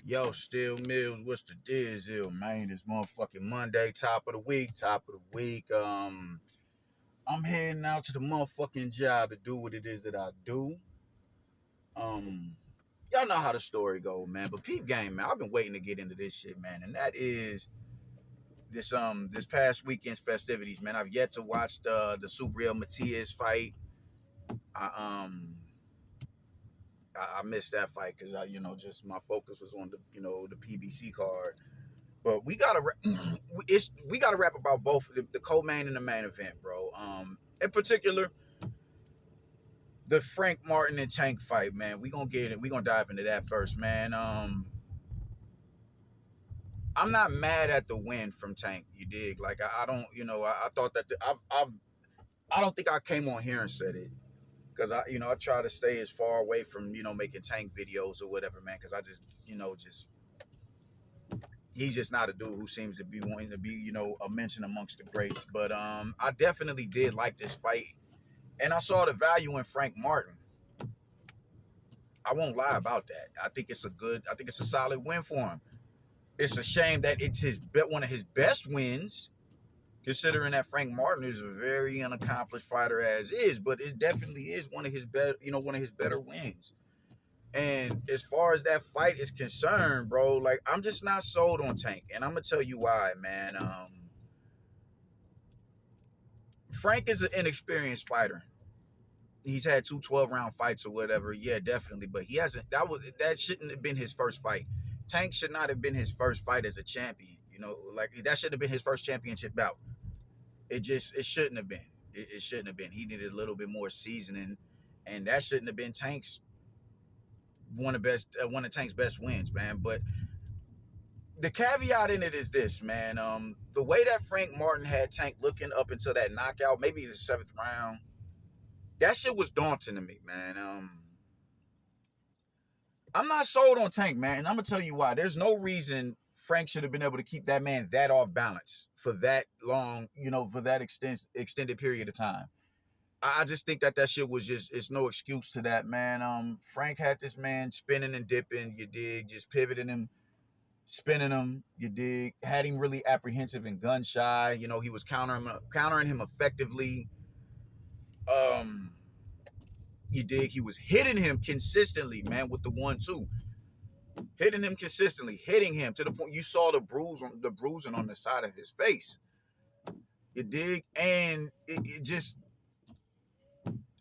Yo, Still Mills, what's the deal, man? It's motherfucking Monday, top of the week. I'm heading out to the motherfucking job to do what it is that I do. Um, y'all know how the story go, man. But peep game, man. I've been waiting to get into this shit, man. And that is this past weekend's festivities, man. I've yet to watch the Subriel Matias fight. I um I missed that fight because just my focus was on the PBC card. But we gotta rap about both the co-main and the main event, bro. In particular, the Frank Martin and Tank fight, man. We gonna get it. We gonna dive into that first, man. I'm not mad at the win from Tank. You dig? Like I don't, I thought that I don't think I came on here and said it because I try to stay as far away from making Tank videos or whatever, man. Because I just he's just not a dude who seems to be wanting to be, a mention amongst the greats. But I definitely did like this fight, and I saw the value in Frank Martin. I won't lie about that. I think it's a solid win for him. It's a shame that it's one of his best wins, considering that Frank Martin is a very unaccomplished fighter as is. But it definitely is one of his better wins. And as far as that fight is concerned, bro, like I'm just not sold on Tank, and I'm gonna tell you why, man. Frank is an inexperienced fighter. He's had two 12-round fights or whatever. Yeah, definitely, but he hasn't. That shouldn't have been his first fight. Tank should not have been his first fight as a champion. Like that should have been his first championship bout. It shouldn't have been. It shouldn't have been. He needed a little bit more seasoning, and that shouldn't have been Tank's one of Tank's best wins, man. But the caveat in it is this, man. The way that Frank Martin had Tank looking up until that knockout, maybe the seventh round, that shit was daunting to me, man. I'm not sold on Tank, man, and I'm gonna tell you why. There's no reason Frank should have been able to keep that man that off balance for that long, for that extended period of time. I just think that shit was it's no excuse to that, man. Frank had this man spinning and dipping, you dig, just pivoting him, spinning him, you dig, had him really apprehensive and gun shy. He was countering him effectively. Um, you dig, he was hitting him consistently, man, with the 1-2. Hitting him consistently, hitting him to the point you saw the bruising on the side of his face. You dig? And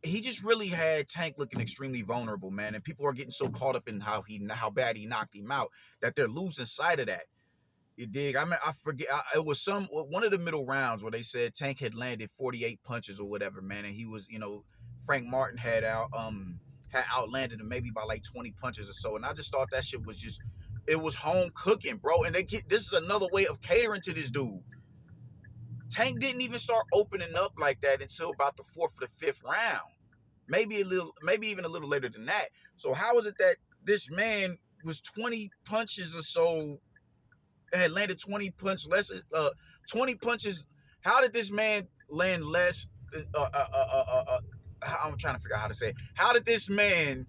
he just really had Tank looking extremely vulnerable, man. And people are getting so caught up in how bad he knocked him out that they're losing sight of that. You dig? I mean, I forget. It was one of the middle rounds where they said Tank had landed 48 punches or whatever, man, and he was, Frank Martin had outlanded him maybe by like 20 punches or so, and I just thought that shit was it was home cooking, bro. And this is another way of catering to this dude. Tank didn't even start opening up like that until about the fourth or the fifth round, maybe even a little later than that. So how is it that this man was 20 punches or so? Had landed 20 punches less. 20 punches. How did this man land less? I'm trying to figure out how to say it. How did this man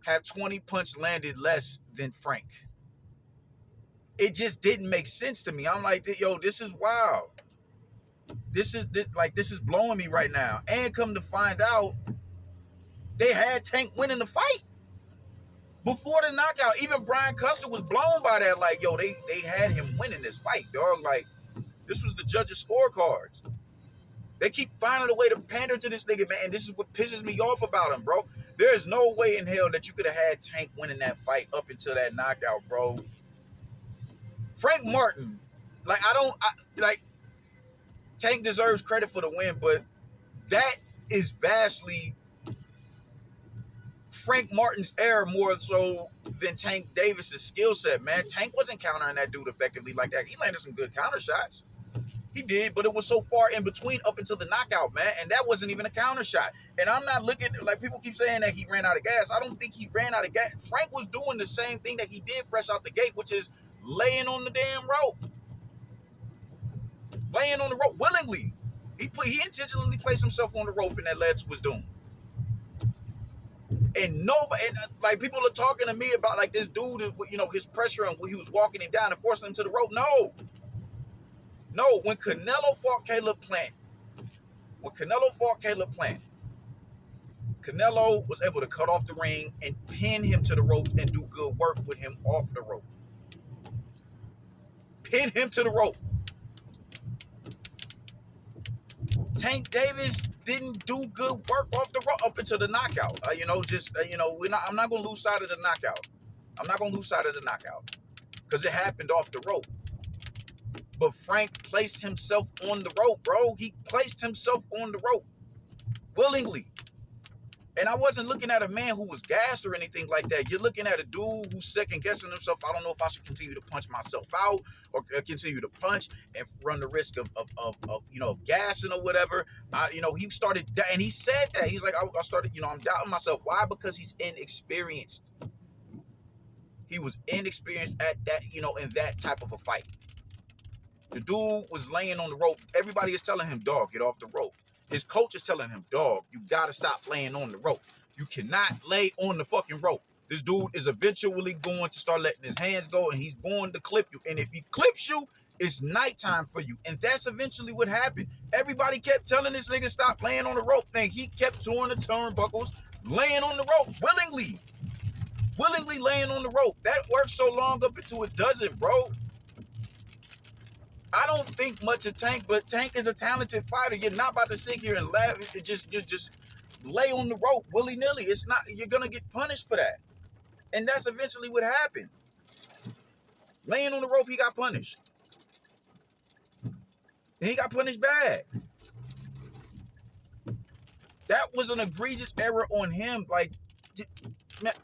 have 20 punch landed less than Frank? It just didn't make sense to me. I'm like, yo, this is wild. This is blowing me right now. And come to find out, they had Tank winning the fight. Before the knockout, even Brian Custer was blown by that. Like, yo, they had him winning this fight, dog. Like, this was the judges' scorecards. They keep finding a way to pander to this nigga, man. And this is what pisses me off about him, bro. There's no way in hell that you could have had Tank winning that fight up until that knockout, bro. Frank Martin, Tank deserves credit for the win, but that is vastly Frank Martin's error more so than Tank Davis's skill set, man. Tank wasn't countering that dude effectively like that. He landed some good counter shots. He did, but it was so far in between up until the knockout, man, and that wasn't even a counter shot. And I'm not looking, like people keep saying that he ran out of gas. I don't think he ran out of gas. Frank was doing the same thing that he did fresh out the gate, which is laying on the damn rope. Laying on the rope willingly. He intentionally placed himself on the rope, and that led to his doom. And nobody, and, like people are talking to me about like this dude, you know, his pressure and he was walking him down and forcing him to the rope. No. When Canelo fought Caleb Plant, Canelo was able to cut off the ring and pin him to the rope and do good work with him off the rope. Pin him to the rope. Tank Davis didn't do good work off the rope up until the knockout. I'm not gonna lose sight of the knockout. Because it happened off the rope. But Frank placed himself on the rope, bro. He placed himself on the rope willingly. And I wasn't looking at a man who was gassed or anything like that. You're looking at a dude who's second guessing himself. I don't know if I should continue to punch myself out or continue to punch and run the risk of gassing or whatever. He started, and he said that. He's like, I started, I'm doubting myself. Why? Because he's inexperienced. He was inexperienced at that, in that type of a fight. The dude was laying on the rope. Everybody is telling him, dog, get off the rope. His coach is telling him, dog, you gotta stop laying on the rope. You cannot lay on the fucking rope. This dude is eventually going to start letting his hands go, and he's going to clip you. And if he clips you, it's nighttime for you. And that's eventually what happened. Everybody kept telling this nigga stop laying on the rope. And he kept touring the turnbuckles, laying on the rope, willingly laying on the rope. That works so long up until it doesn't, bro. I don't think much of Tank, but Tank is a talented fighter. You're not about to sit here and laugh. Just lay on the rope willy-nilly. It's not. You're gonna get punished for that, and that's eventually what happened. Laying on the rope, he got punished, and he got punished bad. That was an egregious error on him. Like,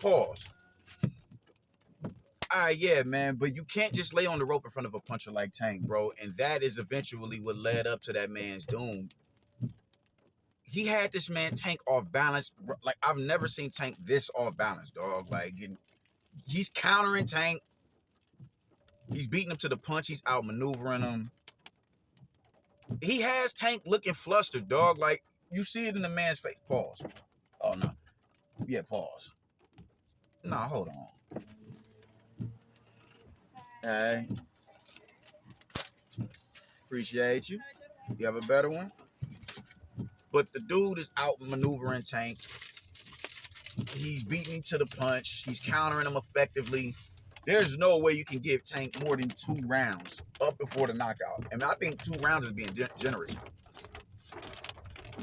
pause. Yeah, man, but you can't just lay on the rope in front of a puncher like Tank, bro. And that is eventually what led up to that man's doom. He had this man Tank off balance. Like, I've never seen Tank this off balance, dog. Like, he's countering Tank. He's beating him to the punch. He's outmaneuvering him. He has Tank looking flustered, dog. Like, you see it in the man's face. Pause. Oh, no. Yeah, pause. Nah, hold on. Hey, appreciate you. You have a better one? But the dude is out maneuvering Tank. He's beating him to the punch. He's countering him effectively. There's no way you can give Tank more than 2 rounds up before the knockout. I mean, I think 2 rounds is being generous.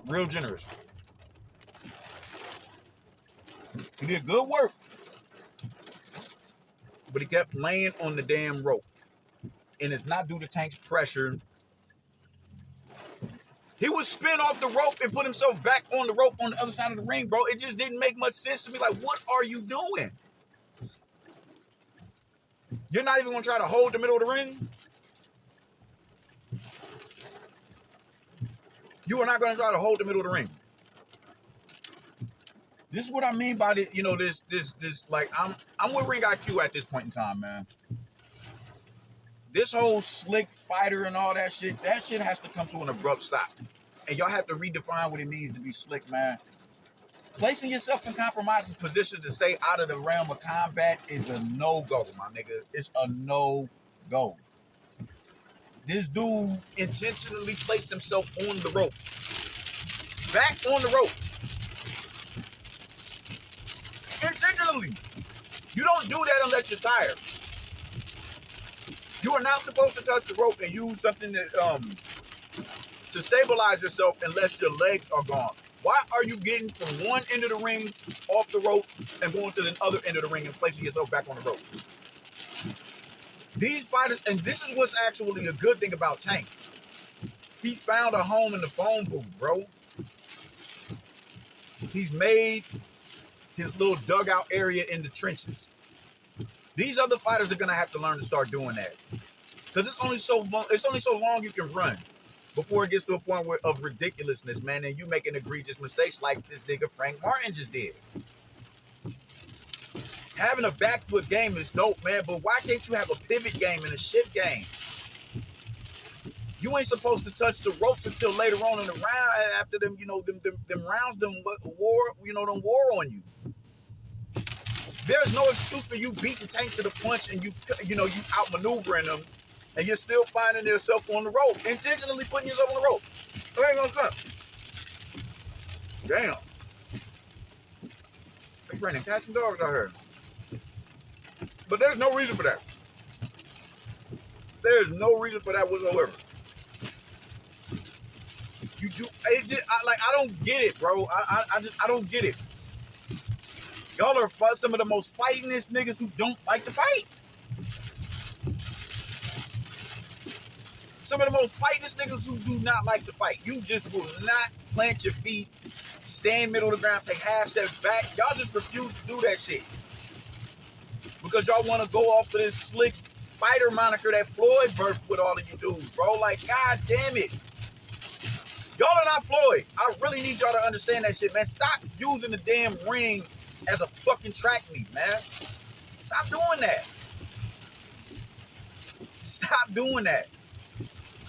Real generous. He did good work. But he kept laying on the damn rope. And it's not due to Tank's pressure. He would spin off the rope and put himself back on the rope on the other side of the ring, bro. It just didn't make much sense to me. Like, what are you doing? You're not even going to try to hold the middle of the ring? You are not going to try to hold the middle of the ring. This is what I mean by this, this like, I'm with Ring IQ at this point in time, man. This whole slick fighter and all that shit has to come to an abrupt stop. And y'all have to redefine what it means to be slick, man. Placing yourself in compromising position to stay out of the realm of combat is a no-go, my nigga. It's a no-go. This dude intentionally placed himself on the rope. Back on the rope. Intentionally. You don't do that unless you're tired. You are not supposed to touch the rope and use something that to stabilize yourself unless your legs are gone. Why are you getting from one end of the ring off the rope and going to the other end of the ring and placing yourself back on the rope? These fighters, and this is what's actually a good thing about Tank. He found a home in the phone booth, bro. He's made his little dugout area in the trenches. These other fighters are gonna have to learn to start doing that, because it's only so long you can run before it gets to a point of ridiculousness, man, and you making egregious mistakes like this nigga Frank Martin just did. Having a back foot game is dope, man, but why can't you have a pivot game and a shift game? You ain't supposed to touch the ropes until later on in the round after them, them rounds, them wore on you. There's no excuse for you beating Tank to the punch and you outmaneuvering them, and you're still finding yourself on the rope, intentionally putting yourself on the rope. I ain't gonna stop. Damn. It's raining cats and dogs out here. But there's no reason for that. There's no reason for that whatsoever. You do I don't get it, bro. I don't get it. Y'all are some of the most fightingest niggas who don't like to fight. Some of the most fightingest niggas who do not like to fight. You just will not plant your feet, stand middle of the ground, take half steps back. Y'all just refuse to do that shit. Because y'all want to go off of this slick fighter moniker that Floyd birthed with all of you dudes, bro. Like, god damn it. Y'all are not Floyd. I really need y'all to understand that shit, man. Stop using the damn ring as a fucking track meet, man. Stop doing that. Stop doing that.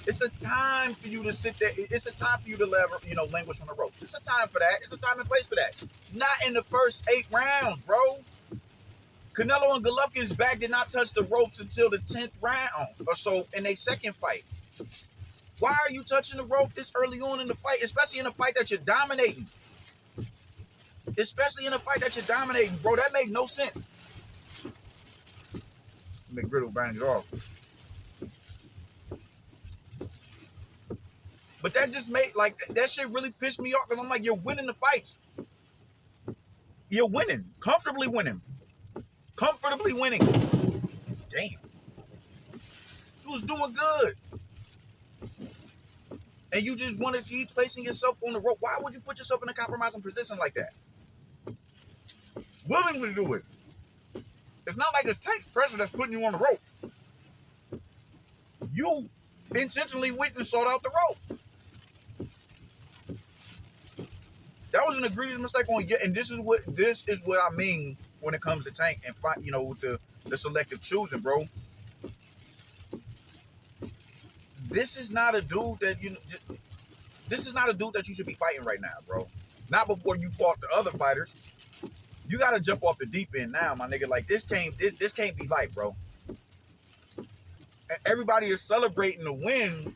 It's a time for you to sit there. It's a time for you to languish on the ropes. It's a time for that. It's a time and place for that. Not in the first 8 rounds, bro. Canelo and Golovkin's back did not touch the ropes until the 10th round or so in their second fight. Why are you touching the rope this early on in the fight, especially in a fight that you're dominating? Especially in a fight that you're dominating, bro. That made no sense. McGriddle bangs off. But that just made, that shit really pissed me off because I'm like, you're winning the fights. You're winning. Comfortably winning. Comfortably winning. Damn. You was doing good. And you just wanted to keep placing yourself on the rope. Why would you put yourself in a compromising position like that? Willingly do it. It's not like it's Tank's pressure that's putting you on the rope. You intentionally went and sought out the rope. That was an egregious mistake on you, and this is what I mean when it comes to Tank and fight, with the selective choosing, bro. This is not a dude that this is not a dude that you should be fighting right now, bro. Not before you fought the other fighters. You gotta jump off the deep end now, my nigga. Like this can't be light, bro. And everybody is celebrating the win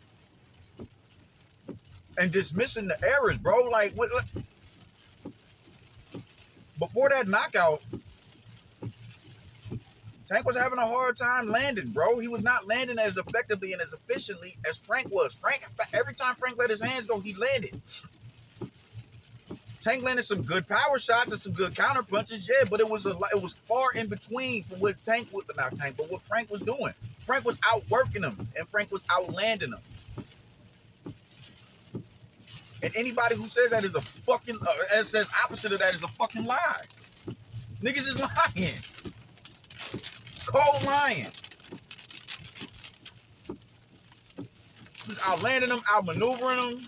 and dismissing the errors, bro. Like what? Before that knockout, Tank was having a hard time landing, bro. He was not landing as effectively and as efficiently as Frank was. Every time Frank let his hands go, he landed. Tank landed some good power shots and some good counter punches, yeah, but it was far in between from what what Frank was doing. Frank was outworking him, and Frank was outlanding him. And anybody who says that is a fucking, and says opposite of that is a fucking lie. Niggas is lying. Cold lying. He's outlanding them, outmaneuvering them.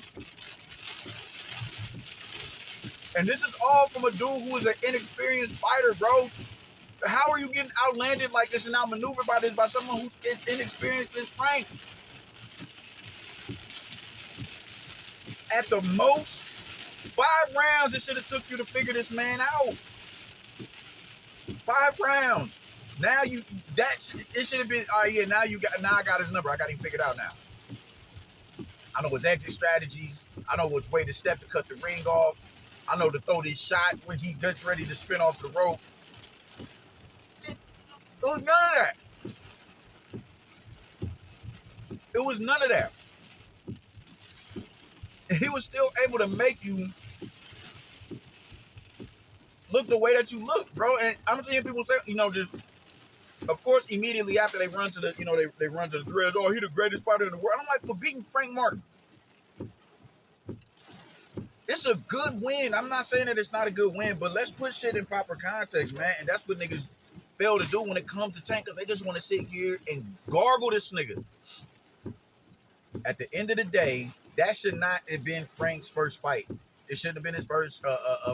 And this is all from a dude who is an inexperienced fighter, bro. How are you getting outlanded like this and outmaneuvered by someone who's as inexperienced as Frank? At the most, 5 rounds it should have took you to figure this man out. 5 rounds. Now it should have been, oh yeah, now I got his number. I got him figured out now. I know his exit strategies. I know which way to step to cut the ring off. I know to throw this shot when he gets ready to spin off the rope. It was none of that. It was none of that. And he was still able to make you look the way that you look, bro. And I'm seeing people say, just, of course, immediately after they run to the, they run to the threads, oh, he the greatest fighter in the world. I'm like, for beating Frank Martin. It's a good win. I'm not saying that it's not a good win, but let's put shit in proper context, man. And that's what niggas fail to do when it comes to Tank, because they just want to sit here and gargle this nigga. At the end of the day, that should not have been Frank's first fight. It shouldn't have been his first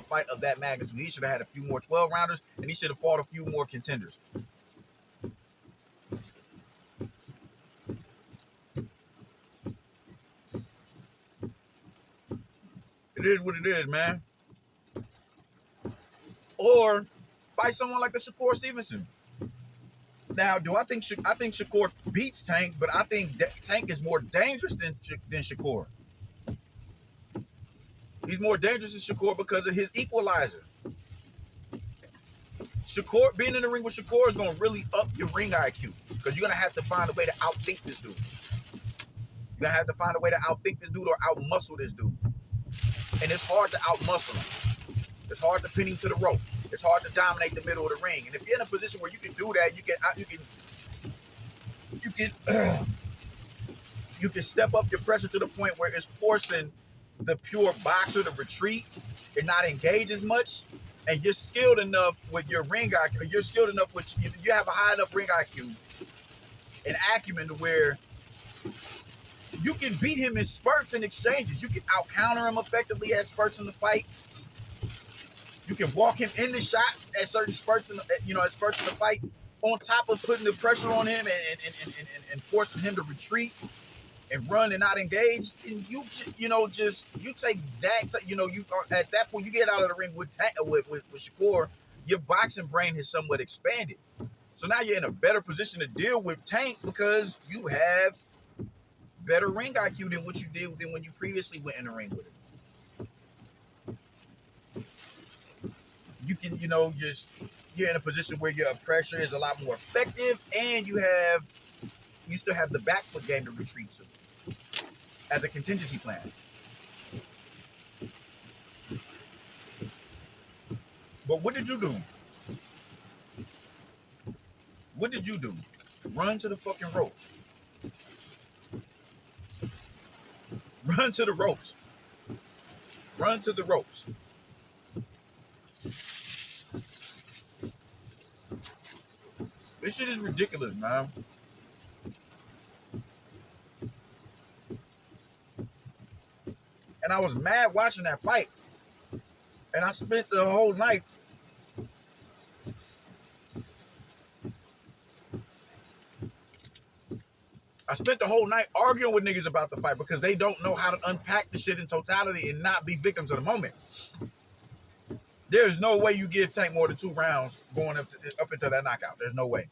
fight of that magnitude. He should have had a few more 12-rounders, and he should have fought a few more contenders. It is what it is, man. Or Fight someone like a Shakur Stevenson. Now, do I think Shakur beats Tank, but I think Tank is more dangerous than Shakur. He's more dangerous than Shakur because of his equalizer. Shakur, being in the ring with Shakur is going to really up your ring IQ because you're going to have to find a way to outthink this dude. You're going to have to find a way to outthink this dude or outmuscle this dude. And it's hard to outmuscle him. It's hard to pin him to the rope. It's hard to dominate the middle of the ring. And if you're in a position where you can do that, you can step up your pressure to the point where it's forcing the pure boxer to retreat and not engage as much. And you're skilled enough with your ring IQ. You're skilled enough with you have a high enough ring IQ and acumen to where you can beat him in spurts and exchanges. You can out counter him effectively at spurts in the fight. You can walk him into shots at certain spurts in the fight. On top of putting the pressure on him and forcing him to retreat and run and not engage, and you take that. You at that point you get out of the ring with Shakur. Your boxing brain has somewhat expanded, so now you're in a better position to deal with Tank because you have better ring IQ than what you did than when you previously went in the ring with him. You can, you're in a position where your pressure is a lot more effective, and you still have the back foot game to retreat to as a contingency plan. But what did you do? What did you do? Run to the fucking rope. Run to the ropes. Run to the ropes. This shit is ridiculous, man. And I was mad watching that fight. And I spent the whole night arguing with niggas about the fight because they don't know how to unpack the shit in totality and not be victims of the moment. There's no way you give Tank more than 2 rounds going up into that knockout. There's no way.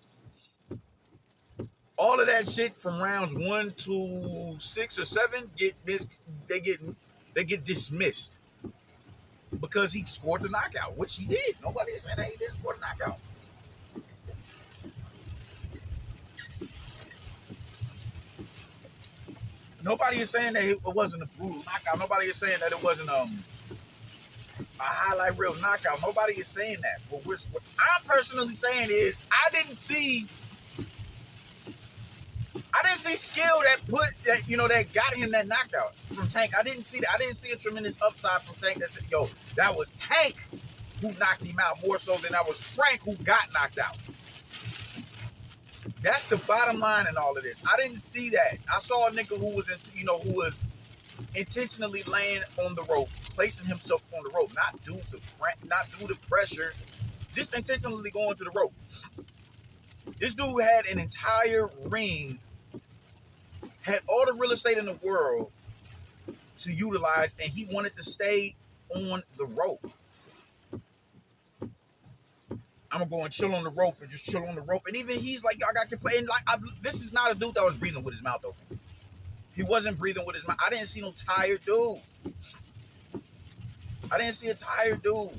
All of that shit from rounds 1 to 6 or 7 get dismissed because he scored the knockout, which he did. Nobody is saying that he didn't score the knockout. Nobody is saying that it wasn't a brutal knockout. Nobody is saying that it wasn't a highlight reel knockout. Nobody is saying that. But what I'm personally saying is I didn't see skill that got him that knockout from Tank. I didn't see that. I didn't see a tremendous upside from Tank that said, yo, that was Tank who knocked him out more so than that was Frank who got knocked out. That's the bottom line in all of this. I didn't see that. I saw a nigga who was intentionally laying on the rope, placing himself on the rope, not due to pressure, just intentionally going to the rope. This dude had an entire ring, had all the real estate in the world to utilize, and he wanted to stay on the rope. I'm gonna go and chill on the rope and just chill on the rope. And even he's like, y'all got to play. And this is not a dude that was breathing with his mouth open. He wasn't breathing with his mouth. I didn't see no tired dude. I didn't see a tired dude.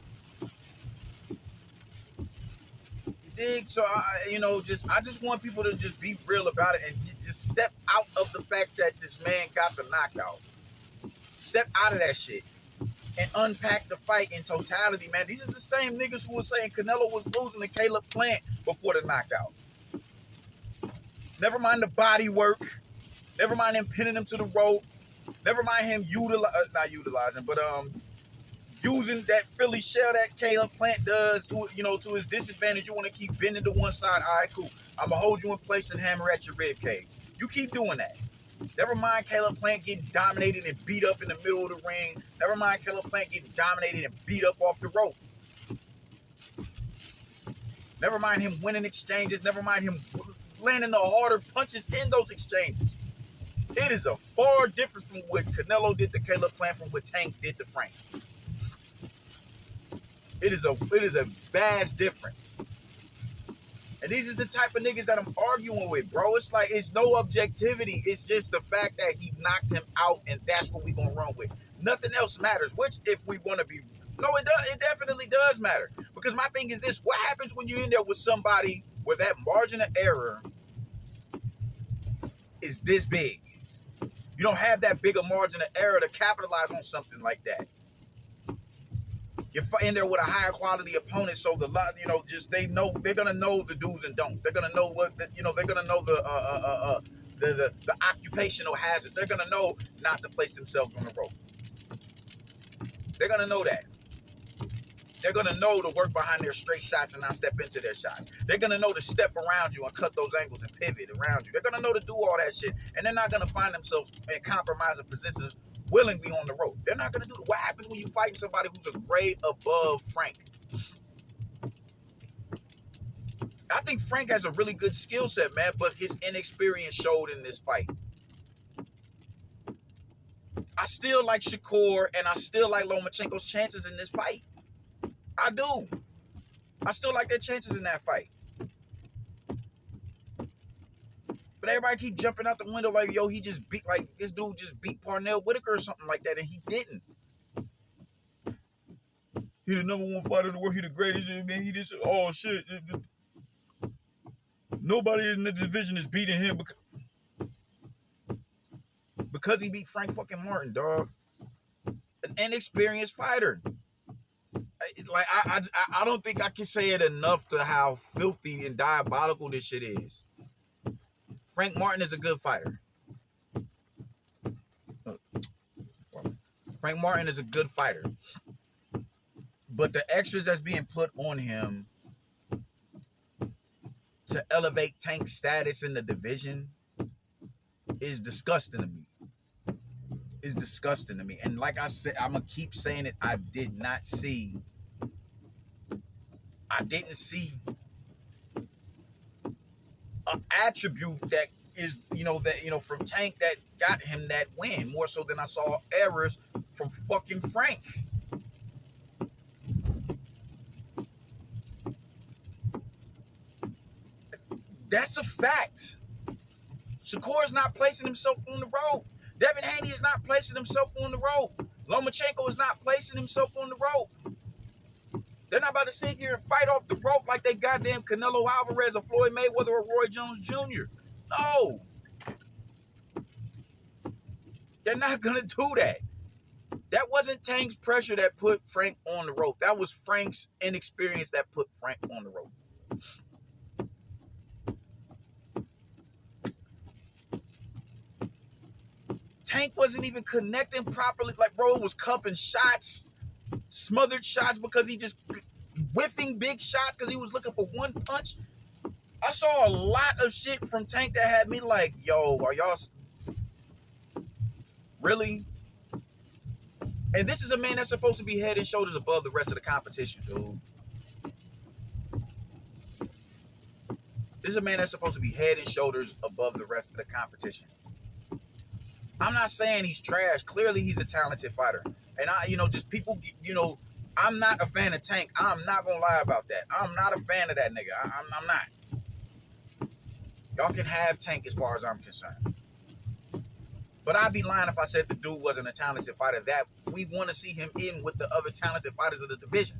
You dig? So I just want people to just be real about it and just step out of the fact that this man got the knockout. Step out of that shit and unpack the fight in totality, man. These are the same niggas who were saying Canelo was losing to Caleb Plant before the knockout. Never mind the body work. Never mind him pinning him to the rope. Never mind him using that Philly shell that Caleb Plant does to his disadvantage. You want to keep bending to one side. All right, cool. I'm going to hold you in place and hammer at your rib cage. You keep doing that. Never mind Caleb Plant getting dominated and beat up in the middle of the ring. Never mind Caleb Plant getting dominated and beat up off the rope. Never mind him winning exchanges. Never mind him landing the harder punches in those exchanges. It is a far difference from what Canelo did to Caleb Plant from what Tank did to Frank. It is a vast difference. And these is the type of niggas that I'm arguing with, bro. It's like, it's no objectivity. It's just the fact that he knocked him out, and that's what we gonna run with. Nothing else matters. Which, if we want to be, no, it does. It definitely does matter. Because my thing is this: what happens when you end up with somebody where that margin of error is this big? You don't have that big a margin of error to capitalize on something like that. You're in there with a higher quality opponent, so just they're gonna know the do's and don'ts. They're gonna know they're gonna know the occupational hazards. They're gonna know not to place themselves on the rope. They're gonna know that. They're gonna know to work behind their straight shots and not step into their shots. They're gonna know to step around you and cut those angles and pivot around you. They're gonna know to do all that shit, and they're not gonna find themselves in compromising positions willingly on the rope. They're not gonna do it. What happens when you fighting somebody who's a grade above Frank? I think Frank has a really good skill set, man, but his inexperience showed in this fight. I still like Shakur, and I still like Lomachenko's chances in this fight. I do. I still like their chances in that fight. But everybody keep jumping out the window like, yo, he just beat, like, this dude just beat Parnell Whitaker or something like that, and he didn't. He the number one fighter in the world. He the greatest, man. He just, oh, shit. Nobody in the division is beating him because he beat Frank fucking Martin, dog. An inexperienced fighter. Like, I don't think I can say it enough to how filthy and diabolical this shit is. Frank Martin is a good fighter. Frank Martin is a good fighter. But the extras that's being put on him to elevate Tank's status in the division is disgusting to me. It's disgusting to me. And like I said, I'm going to keep saying it. I didn't see an attribute that is, from Tank that got him that win, more so than I saw errors from fucking Frank. That's a fact. Shakur is not placing himself on the rope. Devin Haney is not placing himself on the rope. Lomachenko is not placing himself on the rope. They're not about to sit here and fight off the rope like they goddamn Canelo Alvarez or Floyd Mayweather or Roy Jones Jr. No. They're not going to do that. That wasn't Tank's pressure that put Frank on the rope. That was Frank's inexperience that put Frank on the rope. Tank wasn't even connecting properly. Like, bro, was cupping shots, smothered shots because he just whiffing big shots because he was looking for one punch. I saw a lot of shit from Tank that had me like, yo, are y'all really? And this is a man that's supposed to be head and shoulders above the rest of the competition, dude. This is a man that's supposed to be head and shoulders above the rest of the competition. I'm not saying he's trash. Clearly, he's a talented fighter. And just people, I'm not a fan of Tank. I'm not going to lie about that. I'm not a fan of that nigga. I'm not. Y'all can have Tank as far as I'm concerned. But I'd be lying if I said the dude wasn't a talented fighter. That we want to see him in with the other talented fighters of the division.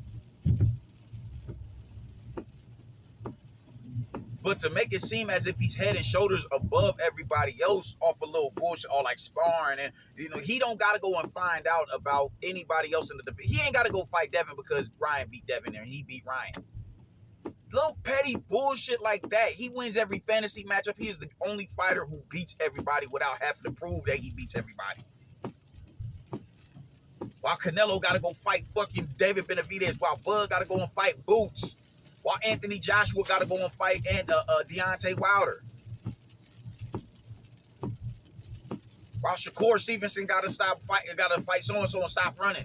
But to make it seem as if he's head and shoulders above everybody else off a little bullshit or like sparring, and he don't gotta go and find out about anybody else in the division. He ain't gotta go fight Devin because Ryan beat Devin and he beat Ryan. Little petty bullshit like that. He wins every fantasy matchup. He is the only fighter who beats everybody without having to prove that he beats everybody. While Canelo gotta go fight fucking David Benavidez, while Bud gotta go and fight Boots. While Anthony Joshua got to go and fight and Deontay Wilder. While Shakur Stevenson got to fight so-and-so and stop running.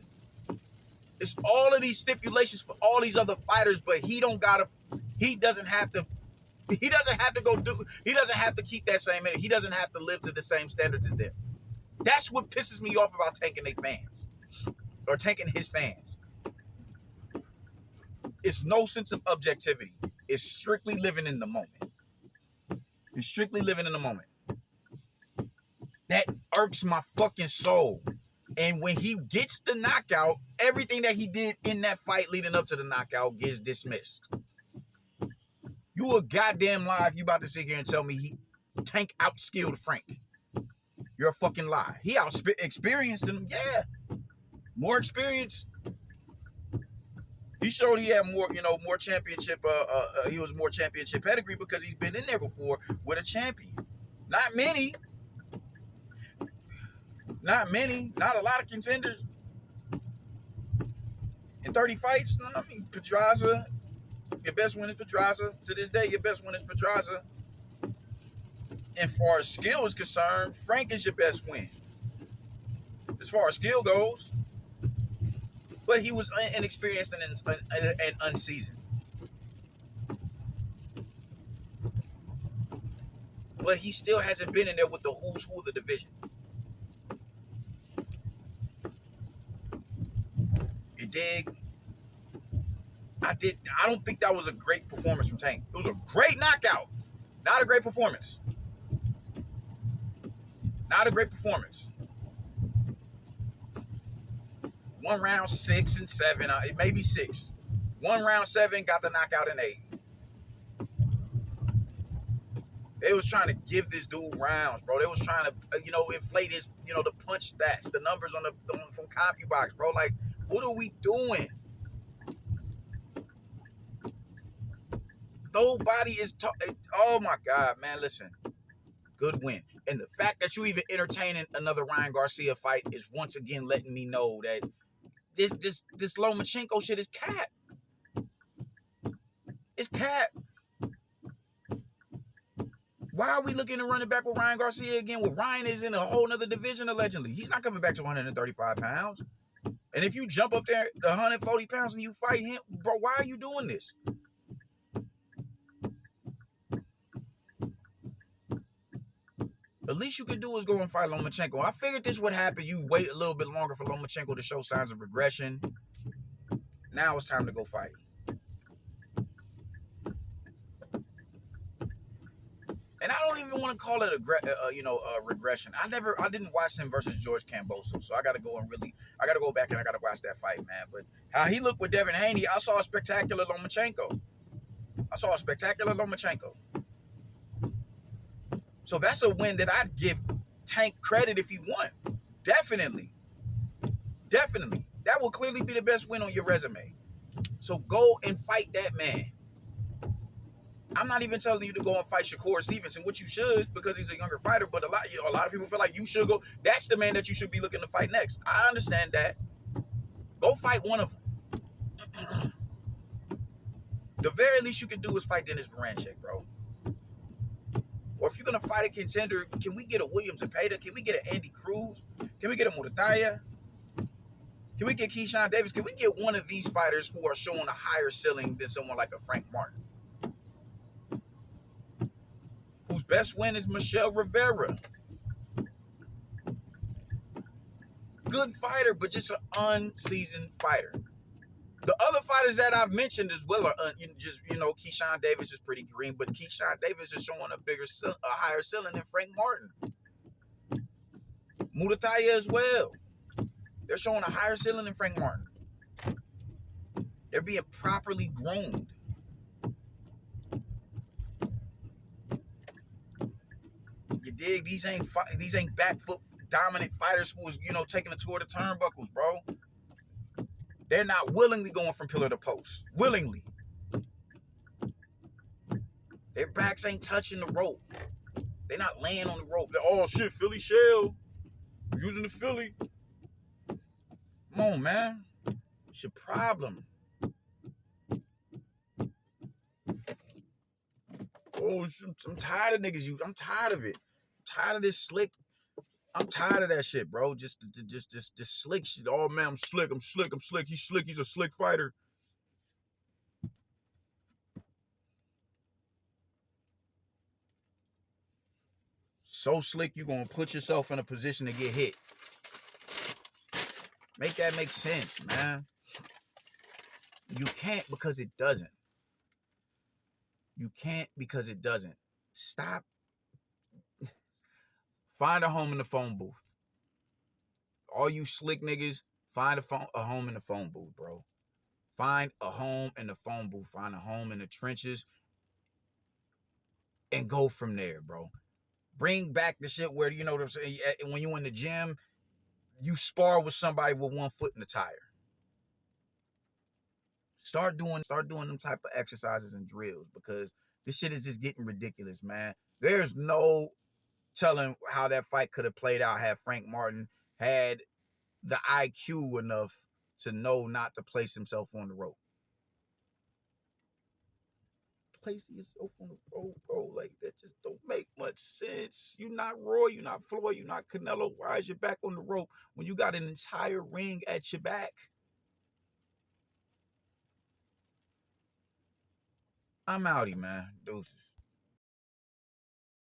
It's all of these stipulations for all these other fighters, but he doesn't have to keep that same energy. He doesn't have to live to the same standards as them. That's what pisses me off about taking their fans. Or taking his fans. It's no sense of objectivity. It's strictly living in the moment. It's strictly living in the moment. That irks my fucking soul. And when he gets the knockout, everything that he did in that fight leading up to the knockout gets dismissed. You a goddamn lie if you about to sit here and tell me Tank outskilled Frank. You're a fucking lie. He experienced him, yeah. More experience. He showed he had more, more championship. He was more championship pedigree because he's been in there before with a champion. Not many. Not a lot of contenders. In 30 fights, I mean, Pedraza, your best win is Pedraza. To this day, your best win is Pedraza. And as far as skill is concerned, Frank is your best win. As far as skill goes. But he was inexperienced and unseasoned. But he still hasn't been in there with the who's who of the division. You dig? I don't think that was a great performance from Tank. It was a great knockout. Not a great performance. Not a great performance. 1 round 6 and 7, maybe 6. 1 round 7, got the knockout in 8. They was trying to give this dude rounds, bro. They was trying to, inflate his, the punch stats, the numbers on from CompuBox, bro. Like, what are we doing? Nobody is talking. Oh my God, man! Listen, good win, and the fact that you even entertaining another Ryan Garcia fight is once again letting me know that this Lomachenko shit is cap. It's cap. Why are we looking to run it back with Ryan Garcia again? Well, Ryan is in a whole nother division allegedly. He's not coming back to 135 pounds. And if you jump up there to 140 pounds and you fight him, bro, why are you doing this? The least you could do is go and fight Lomachenko. I figured this would happen. You wait a little bit longer for Lomachenko to show signs of regression. Now it's time to go fight him. And I don't even want to call it a regression. I didn't watch him versus George Kambosos, so I got to go back and I got to watch that fight, man. But how he looked with Devin Haney, I saw a spectacular Lomachenko. So that's a win that I'd give Tank credit if he won. Definitely. That will clearly be the best win on your resume. So go and fight that man. I'm not even telling you to go and fight Shakur Stevenson, which you should because he's a younger fighter, but a lot of people feel like you should go. That's the man that you should be looking to fight next. I understand that. Go fight one of them. The very least you can do is fight Dennis Baranchyk, bro. Or if you're going to fight a contender, can we get a Williams Zepeda? Can we get an Andy Cruz? Can we get a Murataya? Can we get Keyshawn Davis? Can we get one of these fighters who are showing a higher ceiling than someone like a Frank Martin? Whose best win is Michelle Rivera. Good fighter, but just an unseasoned fighter. The other fighters that I've mentioned as well are Keyshawn Davis is pretty green, but Keyshawn Davis is showing a higher ceiling than Frank Martin. Murataya as well. They're showing a higher ceiling than Frank Martin. They're being properly groomed. You dig? These ain't back foot dominant fighters who is, taking a tour to turnbuckles, bro. They're not willingly going from pillar to post. Willingly. Their backs ain't touching the rope. They're not laying on the rope. They're, oh shit, Philly shell. Using the Philly. Come on, man. It's your problem. Oh, I'm tired of niggas. I'm tired of it. I'm tired of this slick. I'm tired of that shit, bro. Just slick shit. Oh man, I'm slick. He's slick. He's a slick fighter. So slick, you're gonna put yourself in a position to get hit. Make that make sense, man. You can't because it doesn't. You can't because it doesn't. Stop. Find a home in the phone booth. All you slick niggas, find a home in the phone booth, bro. Find a home in the phone booth. Find a home in the trenches and go from there, bro. Bring back the shit where, you know what I'm saying, when you in the gym, you spar with somebody with one foot in the tire. Start doing them type of exercises and drills, because this shit is just getting ridiculous, man. There's no telling how that fight could have played out had Frank Martin had the IQ enough to know not to place himself on the rope. Placing yourself on the rope, bro, like that just don't make much sense. You're not Roy, you're not Floyd, you're not Canelo. Why is your back on the rope when you got an entire ring at your back? I'm outie, man. Deuces.